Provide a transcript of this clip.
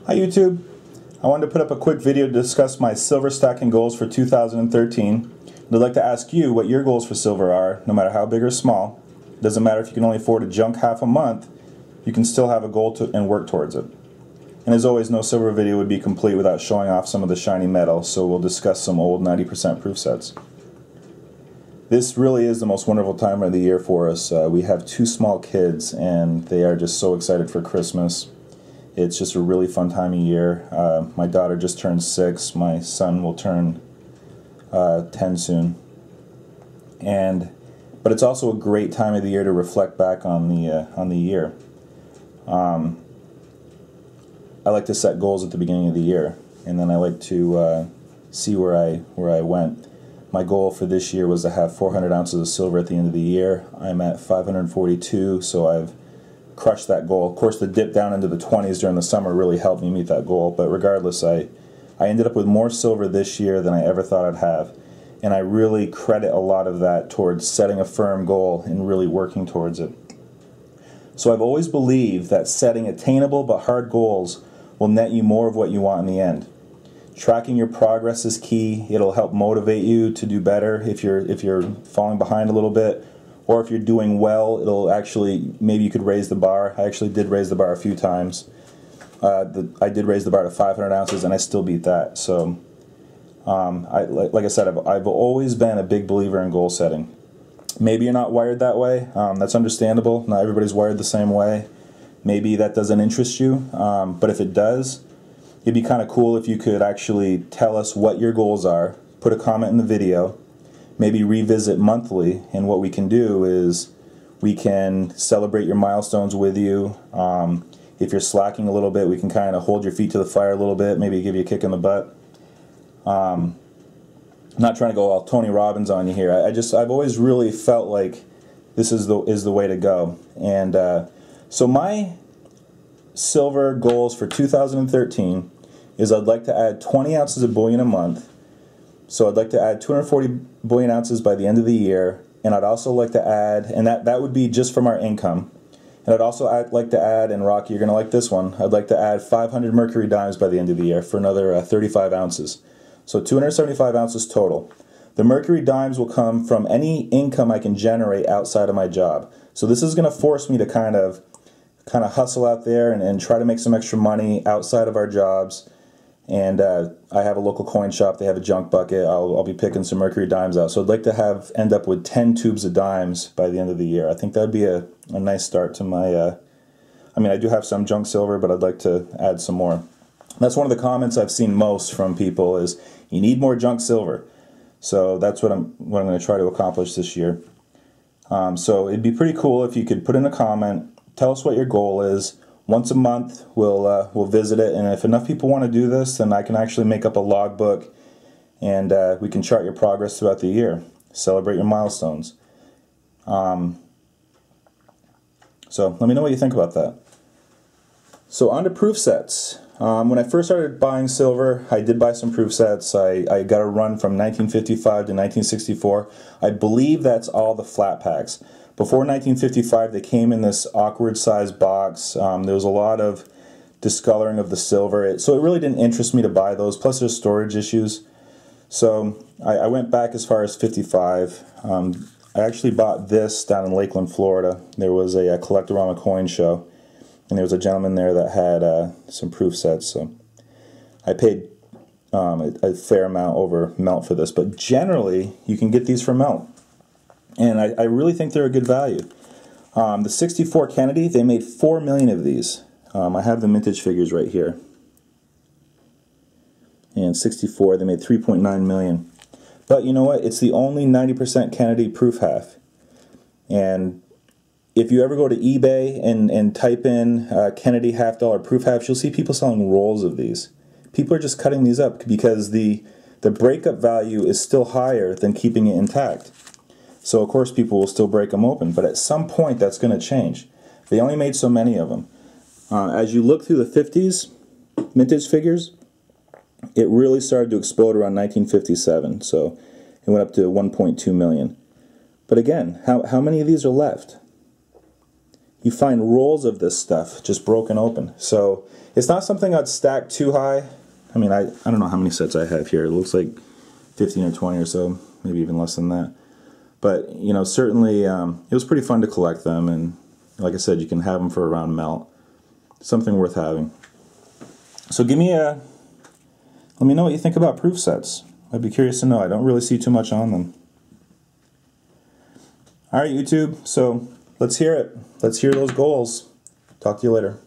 Hi YouTube. I wanted to put up a quick video to discuss my silver stacking goals for 2013. I'd like to ask you what your goals for silver are, no matter how big or small. It doesn't matter if you can only afford to junk half a month, you can still have a goal and work towards it. And as always, no silver video would be complete without showing off some of the shiny metal, so we'll discuss some old 90% proof sets. This really is the most wonderful time of the year for us. We have two small kids and they are just so excited for Christmas. It's just a really fun time of year. My daughter just turned 6. My son will turn 10 soon. But it's also a great time of the year to reflect back on the year. I like to set goals at the beginning of the year, and then I like to see where I went. My goal for this year was to have 400 ounces of silver at the end of the year. I'm at 542, so I've crushed that goal. Of course, the dip down into the 20s during the summer really helped me meet that goal, but regardless, I ended up with more silver this year than I ever thought I'd have, and I really credit a lot of that towards setting a firm goal and really working towards it. So I've always believed that setting attainable but hard goals will net you more of what you want in the end. Tracking your progress is key. It'll help motivate you to do better if you're falling behind a little bit. Or if you're doing well, it'll actually, maybe you could raise the bar. I actually did raise the bar a few times. I did raise the bar to 500 ounces and I still beat that. So, like I said, I've always been a big believer in goal setting. Maybe you're not wired that way. That's understandable. Not everybody's wired the same way. Maybe that doesn't interest you. But if it does, it'd be kind of cool if you could actually tell us what your goals are. Put a comment in the video. Maybe revisit monthly, and what we can do is we can celebrate your milestones with you. If you're slacking a little bit, we can kind of hold your feet to the fire a little bit, maybe give you a kick in the butt. I'm not trying to go all Tony Robbins on you here. I've always really felt like this is the way to go. And so my silver goals for 2013 is I'd like to add 20 ounces of bullion a month. So I'd like to add 240 bullion ounces by the end of the year, and I'd also like to add, and that would be just from our income, and I'd also like to add, and Rocky, you're going to like this one, I'd like to add 500 mercury dimes by the end of the year for another 35 ounces. So 275 ounces total. The mercury dimes will come from any income I can generate outside of my job. So this is going to force me to kind of hustle out there and try to make some extra money outside of our jobs. And I have a local coin shop. They have a junk bucket. I'll be picking some mercury dimes out. So I'd like to end up with 10 tubes of dimes by the end of the year. I think that'd be a nice start to my, I do have some junk silver, but I'd like to add some more. That's one of the comments I've seen most from people is, you need more junk silver. So that's what I'm going to try to accomplish this year. So it'd be pretty cool if you could put in a comment, tell us what your goal is. Once a month, we'll visit it, and if enough people want to do this, then I can actually make up a logbook, and we can chart your progress throughout the year, celebrate your milestones. So let me know what you think about that. So on to proof sets. When I first started buying silver, I did buy some proof sets. I got a run from 1955 to 1964. I believe that's all the flat packs. Before 1955, they came in this awkward sized box. There was a lot of discoloring of the silver, so it really didn't interest me to buy those, plus there's storage issues. So I went back as far as 55. I actually bought this down in Lakeland, Florida. There was a Collectorama coin show, and there was a gentleman there that had some proof sets, so I paid a fair amount over melt for this, but generally you can get these for melt. And I really think they're a good value. The 64 Kennedy, they made 4 million of these. I have the mintage figures right here. And 64, they made 3.9 million. But you know what? It's the only 90% Kennedy proof half. And if you ever go to eBay and type in Kennedy $half proof halves, you'll see people selling rolls of these. People are just cutting these up because the breakup value is still higher than keeping it intact. So of course people will still break them open, but at some point that's going to change. They only made so many of them. As you look through the 50s mintage figures, it really started to explode around 1957, so it went up to 1.2 million. But again, how many of these are left? you find rolls of this stuff just broken open. So it's not something I'd stack too high. I mean, I don't know how many sets I have here. It looks like 15 or 20 or so, maybe even less than that. But, you know, certainly it was pretty fun to collect them, and like I said, you can have them for around melt. Something worth having. So let me know what you think about proof sets. I'd be curious to know. I don't really see too much on them. Alright, YouTube, so let's hear it. Let's hear those goals. Talk to you later.